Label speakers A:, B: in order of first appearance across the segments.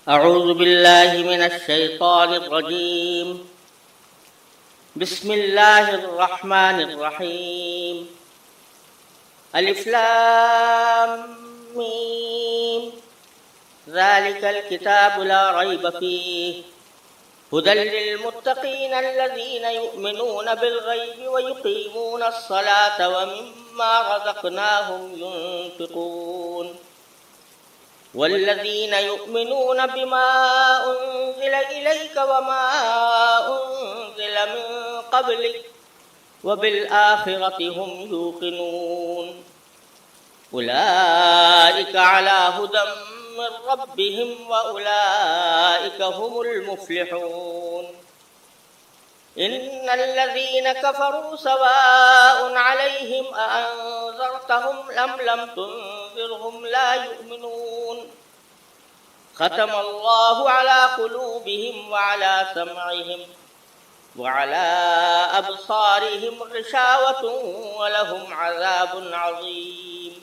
A: أعوذ بالله من الشيطان الرجيم. بسم الله الرحمن الرحيم. ألف لام ميم. ذلك الكتاب لا ريب فيه هدى للمتقين الذين يؤمنون بالغيب ويقيمون الصلاة ومما رزقناهم ينفقون والذين يؤمنون بما أنزل إليك وما أنزل من قبلك وبالآخرة هم يوقنون أولئك على هدى من ربهم وأولئك هم المفلحون. إن الذين كفروا سواء عليهم أأنذرتهم أم لم تنذرهم لا يؤمنون. ختم الله على قلوبهم وعلى سمعهم وعلى أبصارهم غشاوة ولهم عذاب عظيم.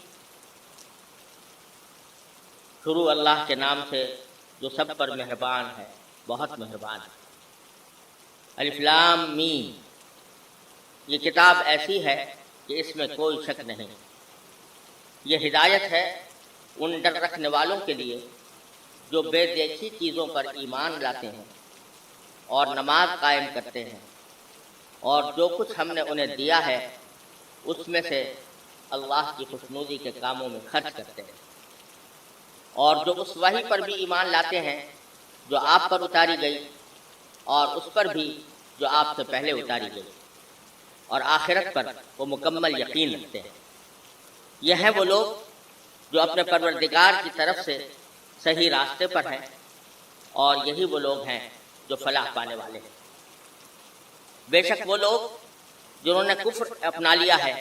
A: شروع اللہ کے نام سے جو سب پر مہربان ہے، بہت مہربان ہے. الف لام میم. یہ کتاب ایسی ہے کہ اس میں کوئی شک نہیں. یہ ہدایت ہے ان ڈر رکھنے والوں کے لیے جو بے دیکھی چیزوں پر ایمان لاتے ہیں اور نماز قائم کرتے ہیں، اور جو کچھ ہم نے انہیں دیا ہے اس میں سے اللہ کی خوشنودی کے کاموں میں خرچ کرتے ہیں، اور جو اس وحی پر بھی ایمان لاتے ہیں جو آپ پر اتاری گئی اور اس پر بھی جو آپ سے پہلے اتاری گئی، اور آخرت پر وہ مکمل یقین رکھتے ہیں. یہ ہیں وہ لوگ جو اپنے پروردگار کی طرف سے صحیح راستے پر ہیں، اور یہی وہ لوگ ہیں جو فلاح پانے والے ہیں. بے شک وہ لوگ جنہوں نے کفر اپنا لیا ہے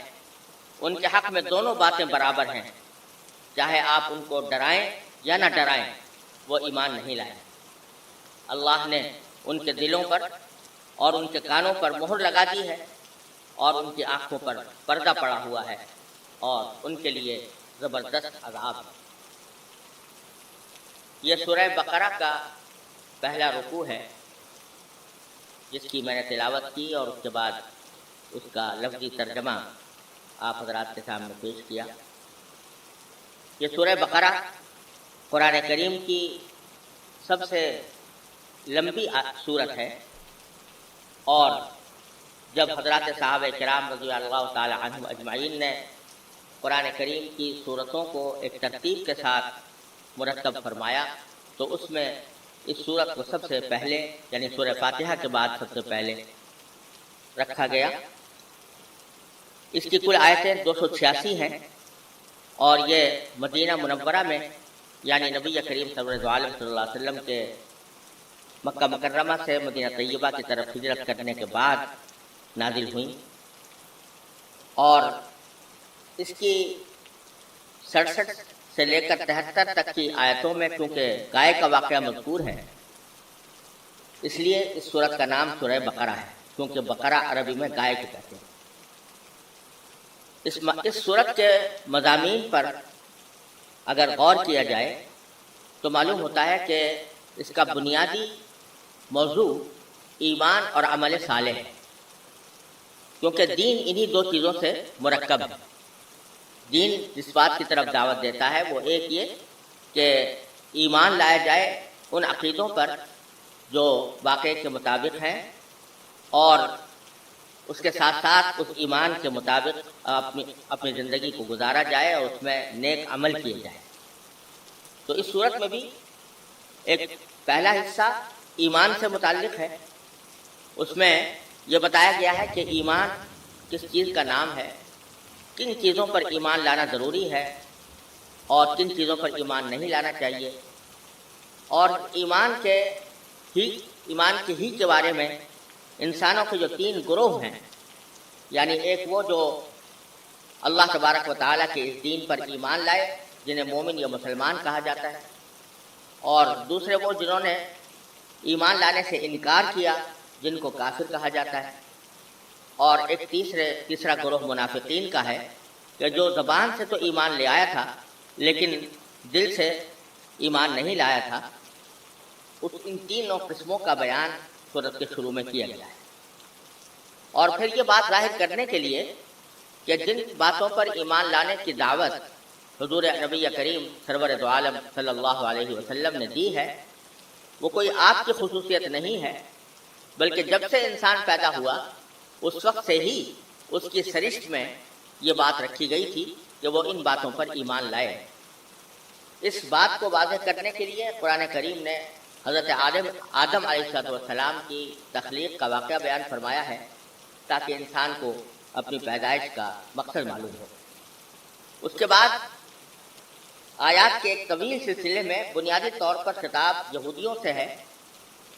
A: ان کے حق میں دونوں باتیں برابر ہیں، چاہے آپ ان کو ڈرائیں یا نہ ڈرائیں، وہ ایمان نہیں لائے. اللہ نے ان کے دلوں پر اور ان کے کانوں پر مہر لگا دی ہے، اور ان کی آنکھوں پر پردہ پڑا ہوا ہے، اور ان کے لیے زبردست عذاب ہے. یہ سورہ بقرہ کا پہلا رکوع ہے جس کی میں نے تلاوت کی، اور اس کے بعد اس کا لفظی ترجمہ آپ حضرات کے سامنے پیش کیا. یہ سورہ بقرہ قرآن کریم کی سب سے لمبی سورت ہے، اور جب حضرات صحابہ کرام رضی اللہ تعالی عنہم اجمعین نے قرآن کریم کی سورتوں کو ایک ترتیب کے ساتھ مرتب فرمایا تو اس میں اس سورت کو سب سے پہلے، یعنی سورہ فاتحہ کے بعد سب سے پہلے رکھا گیا. اس کی کل آیتیں 286 ہیں، اور یہ مدینہ منورہ میں، یعنی نبی کریم صلی اللہ علیہ وسلم کے مکہ مکرمہ سے مدینہ طیبہ کی طرف ہجرت کرنے کے بعد نازل ہوئیں. اور اس کی 67 سے لے کر 73 تک کی آیتوں میں چونکہ گائے کا واقعہ مذکور ہے، اس لیے اس سورت کا نام سورہ بقرہ ہے، کیونکہ بقرہ عربی میں گائے کو کہتے ہیں. اس سورت کے مضامین پر اگر غور کیا جائے تو معلوم ہوتا ہے کہ اس کا بنیادی موضوع ایمان اور عمل صالح ہے، کیونکہ دین انہی دو چیزوں سے مرکب ہے. دین جس بات کی طرف دعوت دیتا ہے وہ ایک یہ کہ ایمان لایا جائے ان عقیدوں پر جو واقعے کے مطابق ہیں، اور اس کے ساتھ ساتھ اس ایمان کے مطابق اپنی زندگی کو گزارا جائے اور اس میں نیک عمل کیے جائے. تو اس صورت میں بھی ایک پہلا حصہ ایمان سے متعلق ہے. اس میں یہ بتایا گیا ہے کہ ایمان کس چیز کا نام ہے، کن چیزوں پر ایمان لانا ضروری ہے اور کن چیزوں پر ایمان نہیں لانا چاہیے، اور ایمان کے ہی کے بارے میں انسانوں کے جو 3 گروہ ہیں، یعنی ایک وہ جو اللہ تبارک و تعالیٰ کے اس دین پر ایمان لائے جنہیں مومن یا مسلمان کہا جاتا ہے، اور دوسرے وہ جنہوں نے ایمان لانے سے انکار کیا جن کو کافر کہا جاتا ہے، اور ایک تیسرا گروہ منافقین کا ہے کہ جو زبان سے تو ایمان لے آیا تھا لیکن دل سے ایمان نہیں لایا تھا، ان تینوں قسموں کا بیان سورت کے شروع میں کیا گیا ہے، اور پھر یہ بات ظاہر کرنے کے لیے کہ جن باتوں پر ایمان لانے کی دعوت حضور نبی کریم سرور دو عالم صلی اللہ علیہ وسلم نے دی ہے وہ کوئی آپ کی خصوصیت نہیں ہے، بلکہ جب سے انسان پیدا ہوا اس وقت سے ہی اس کی سرشت میں یہ بات رکھی گئی تھی کہ وہ ان باتوں پر ایمان لائے۔ اس بات کو واضح کرنے کے لیے قرآن کریم نے حضرت آدم علیہ السلام کی تخلیق کا واقعہ بیان فرمایا ہے تاکہ انسان کو اپنی پیدائش کا مقصد معلوم ہو۔ اس کے بعد آیات کے ایک طویل سلسلے میں بنیادی طور پر خطاب یہودیوں سے ہے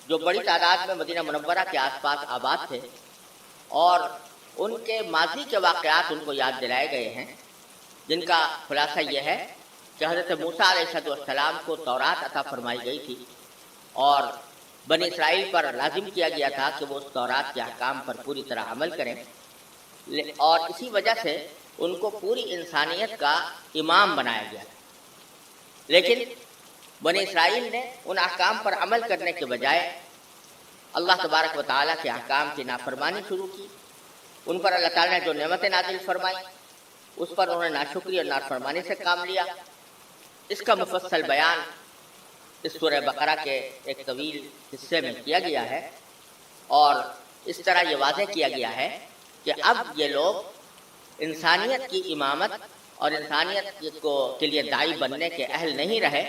A: جو بڑی تعداد میں مدینہ منورہ کے آس پاس آباد تھے، اور ان کے ماضی کے واقعات ان کو یاد دلائے گئے ہیں، جن کا خلاصہ یہ ہے کہ حضرت موسیٰ علیہ السلام کو تورات عطا فرمائی گئی تھی اور بنی اسرائیل پر لازم کیا گیا تھا کہ وہ اس تورات کے احکام پر پوری طرح عمل کریں، اور اسی وجہ سے ان کو پوری انسانیت کا امام بنایا گیا تھا۔ لیکن بنی اسرائیل نے ان احکام پر عمل کرنے کے بجائے اللہ تبارک و تعالیٰ کے احکام کی نافرمانی شروع کی۔ ان پر اللہ تعالیٰ نے جو نعمتیں نازل فرمائیں اس پر انہوں نے ناشکری اور نافرمانی سے کام لیا۔ اس کا مفصل بیان اس سورہ بقرہ کے ایک طویل حصے میں کیا گیا ہے، اور اس طرح یہ واضح کیا گیا ہے کہ اب یہ لوگ انسانیت کی امامت اور انسانیت کے لیے داعی بننے کے اہل نہیں رہے،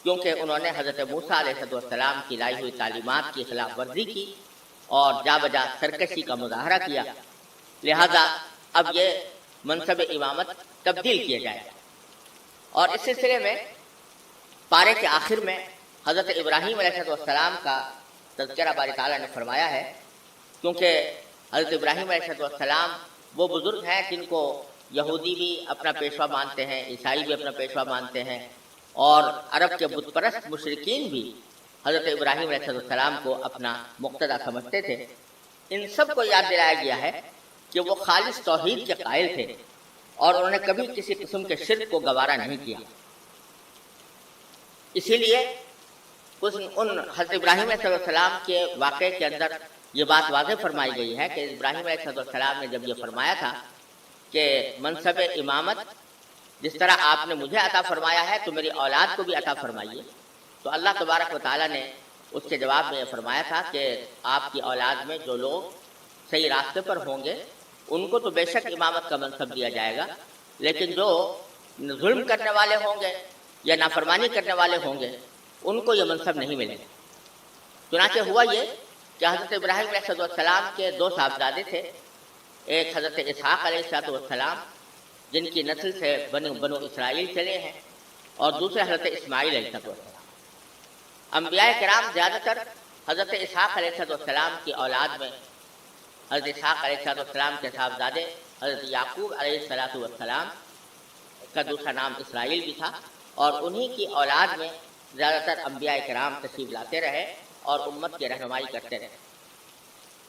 A: کیونکہ انہوں نے حضرت موسیٰ علیہ السلام کی لائی ہوئی تعلیمات کی خلاف ورزی کی اور جا بجا سرکشی کا مظاہرہ کیا، لہذا اب یہ منصب امامت تبدیل کیا جائے گا۔ اور اس سلسلے میں پارے کے آخر میں حضرت ابراہیم علیہ السلام کا تذکرہ باری تعالیٰ نے فرمایا ہے، کیونکہ حضرت ابراہیم علیہ السلام وہ بزرگ ہیں جن کو یہودی بھی اپنا پیشوا مانتے ہیں، عیسائی بھی اپنا پیشوا مانتے ہیں، اور عرب کے بت پرست مشرکین بھی حضرت ابراہیم علیہ السلام کو اپنا مقتدی سمجھتے تھے۔ ان سب کو یاد دلایا گیا ہے کہ وہ خالص توحید کے قائل تھے اور انہوں نے کبھی کسی قسم کے شرک کو گوارا نہیں کیا۔ اسی لیے ان حضرت ابراہیم علیہ السلام کے واقعے کے اندر یہ بات واضح فرمائی گئی ہے کہ ابراہیم علیہ السلام نے جب یہ فرمایا تھا کہ منصب امامت جس طرح آپ نے مجھے عطا فرمایا ہے تو میری اولاد کو بھی عطا فرمائیے، تو اللہ تبارک و تعالیٰ نے اس کے جواب میں یہ فرمایا تھا کہ آپ کی اولاد میں جو لوگ صحیح راستے پر ہوں گے ان کو تو بے شک امامت کا منصب دیا جائے گا، لیکن جو ظلم کرنے والے ہوں گے یا نافرمانی کرنے والے ہوں گے ان کو یہ منصب نہیں ملے گا۔ چنانچہ ہوا یہ کہ حضرت ابراہیم علیہ السلام کے دو صاحبزادے تھے، ایک حضرت اسحاق علیہ السلام جن کی نسل سے بنو اسرائیل چلے ہیں، اور دوسرے حضرت اسماعیل علیہ السلام۔ انبیاء کرام زیادہ تر حضرت اسحاق علیہ السلام کی اولاد میں حضرت اسحاق علیہ السلام کے صاحبزادے حضرت یعقوب علیہ السلام کا دوسرا نام اسرائیل بھی تھا، اور انہی کی اولاد میں زیادہ تر انبیاء کرام تشریف لاتے رہے اور امت کی رہنمائی کرتے رہے۔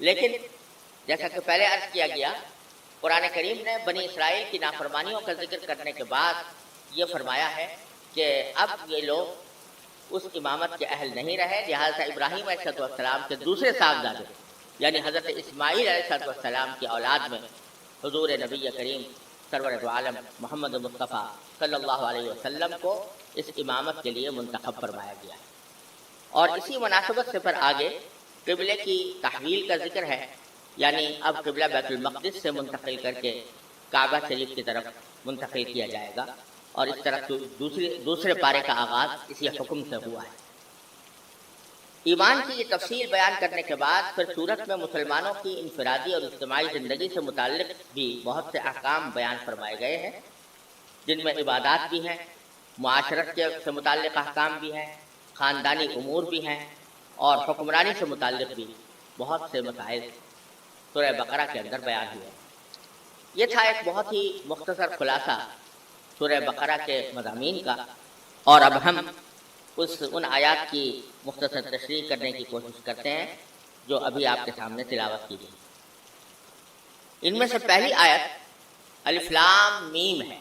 A: لیکن جیسا کہ پہلے عرض کیا گیا، قرآن کریم نے بنی اسرائیل کی نافرمانیوں کا ذکر کرنے کے بعد یہ فرمایا ہے کہ اب یہ لوگ اس امامت کے اہل نہیں رہے، لہذا ابراہیم علیہ السلام کے دوسرے صاحبزادے یعنی حضرت اسماعیل علیہ السلام کی اولاد میں حضور نبی کریم سرور دو عالم محمد مصطفیٰ صلی اللہ علیہ وسلم کو اس امامت کے لیے منتخب فرمایا گیا ہے۔ اور اسی مناسبت سے پھر آگے قبلے کی تحویل کا ذکر ہے، یعنی اب قبلہ بیت المقدس سے منتقل کر کے کعبہ شریف کی طرف منتقل کیا جائے گا، اور اس طرح دوسرے پارے کا آغاز اسی حکم سے ہوا ہے۔ ایمان کی یہ تفصیل بیان کرنے کے بعد پھر سورت میں مسلمانوں کی انفرادی اور اجتماعی زندگی سے متعلق بھی بہت سے احکام بیان فرمائے گئے ہیں، جن میں عبادات بھی ہیں، معاشرت سے متعلق احکام بھی ہیں، خاندانی امور بھی ہیں، اور حکمرانی سے متعلق بھی بہت سے مسائل سورہ بقرہ کے اندر بیان ہوئے۔ یہ تھا ایک بہت ہی مختصر خلاصہ سورہ بقرہ کے مضامین کا، اور اب ہم ان آیات کی مختصر تشریح کرنے کی کوشش کرتے ہیں جو ابھی آپ کے سامنے تلاوت کی گئی۔ ان میں سے پہلی آیت الف لام میم ہے۔